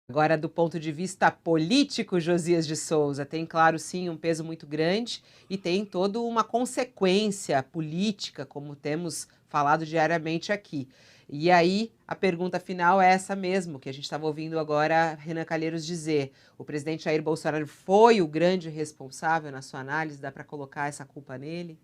Agora, do ponto de vista político, Josias de Souza tem, claro, sim, um peso muito grande e tem toda uma consequência política, como temos falado diariamente aqui. E aí, a pergunta final é essa mesmo, que a gente estava ouvindo agora Renan Calheiros dizer. O presidente Jair Bolsonaro foi o grande responsável na sua análise? Dá para colocar essa culpa nele?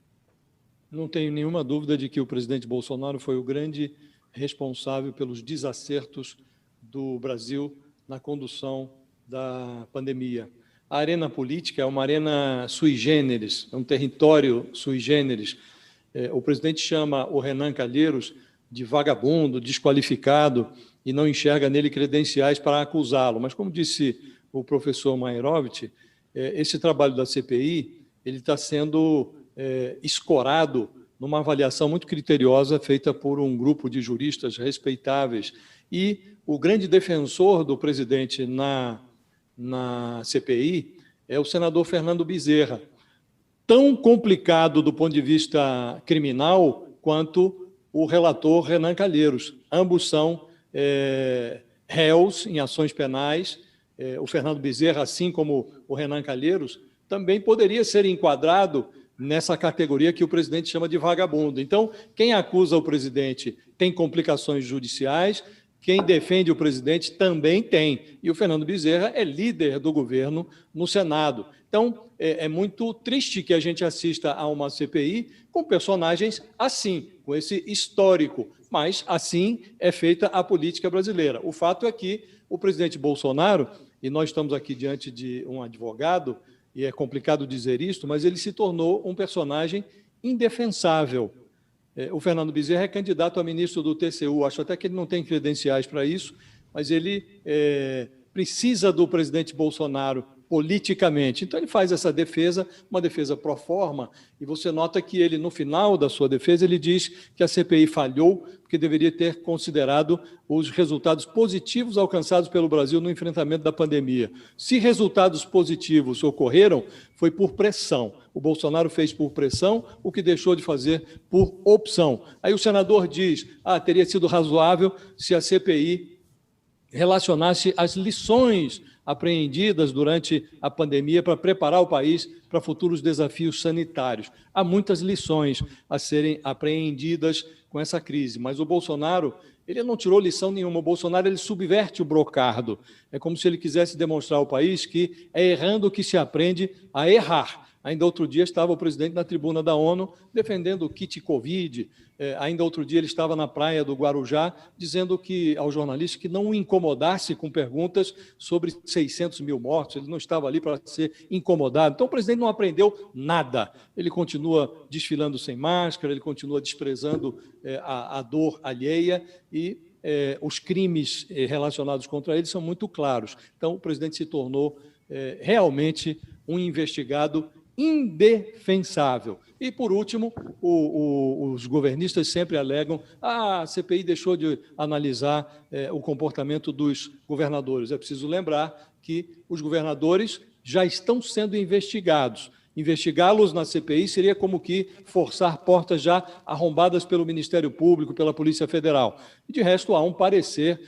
Não tenho nenhuma dúvida de que o presidente Bolsonaro foi o grande responsável pelos desacertos do Brasil na condução da pandemia. A arena política é uma arena sui generis, é um território sui generis. O presidente chama o Renan Calheiros de vagabundo, desqualificado, e não enxerga nele credenciais para acusá-lo. Mas, como disse o professor Mairovitch, esse trabalho da CPI ele está sendo escorado numa avaliação muito criteriosa feita por um grupo de juristas respeitáveis. E o grande defensor do presidente na CPI é o senador Fernando Bezerra, tão complicado do ponto de vista criminal quanto o relator Renan Calheiros. Ambos são réus em ações penais. O Fernando Bezerra, assim como o Renan Calheiros, também poderia ser enquadrado nessa categoria que o presidente chama de vagabundo. Então, quem acusa o presidente tem complicações judiciais, quem defende o presidente também tem. E o Fernando Bezerra é líder do governo no Senado. Então, é muito triste que a gente assista a uma CPI com personagens assim, com esse histórico, mas assim é feita a política brasileira. O fato é que o presidente Bolsonaro, e nós estamos aqui diante de um advogado, e é complicado dizer isso, mas ele se tornou um personagem indefensável. O Fernando Bezerra é candidato a ministro do TCU, acho até que ele não tem credenciais para isso, mas ele precisa do presidente Bolsonaro politicamente. Então, ele faz essa defesa, uma defesa pro forma, e você nota que ele, no final da sua defesa, ele diz que a CPI falhou, porque deveria ter considerado os resultados positivos alcançados pelo Brasil no enfrentamento da pandemia. Se resultados positivos ocorreram, foi por pressão. O Bolsonaro fez por pressão, o que deixou de fazer por opção. Aí o senador diz, teria sido razoável se a CPI relacionasse as lições apreendidas durante a pandemia para preparar o país para futuros desafios sanitários. Há muitas lições a serem apreendidas com essa crise, mas o Bolsonaro ele não tirou lição nenhuma. O Bolsonaro ele subverte o brocardo. É como se ele quisesse demonstrar ao país que é errando que se aprende a errar. Ainda outro dia estava o presidente na tribuna da ONU defendendo o kit Covid. Ainda outro dia ele estava na praia do Guarujá dizendo que ao jornalista que não o incomodasse com perguntas sobre 600 mil mortos. Ele não estava ali para ser incomodado. Então o presidente não aprendeu nada. Ele continua desfilando sem máscara, ele continua desprezando a dor alheia e os crimes relacionados contra ele são muito claros. Então o presidente se tornou realmente um investigado indefensável. E, por último, os governistas sempre alegam a CPI deixou de analisar o comportamento dos governadores. É preciso lembrar que os governadores já estão sendo investigados. Investigá-los na CPI seria como que forçar portas já arrombadas pelo Ministério Público, pela Polícia Federal. E, de resto, há um parecer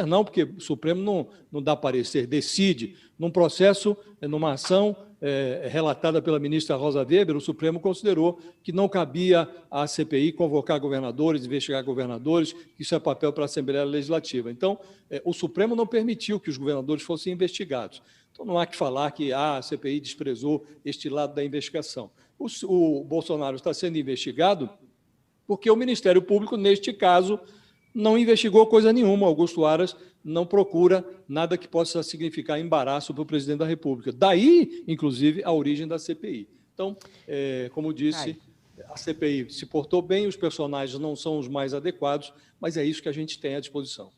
não, porque o Supremo não dá parecer, decide. Num processo, numa ação relatada pela ministra Rosa Weber, o Supremo considerou que não cabia à CPI convocar governadores, investigar governadores, que isso é papel para a Assembleia Legislativa. Então, o Supremo não permitiu que os governadores fossem investigados. Então, não há que falar que a CPI desprezou este lado da investigação. O Bolsonaro está sendo investigado porque o Ministério Público, neste caso, não investigou coisa nenhuma. Augusto Aras não procura nada que possa significar embaraço para o presidente da República. Daí, inclusive, a origem da CPI. Então, como disse, a CPI se portou bem, os personagens não são os mais adequados, mas é isso que a gente tem à disposição.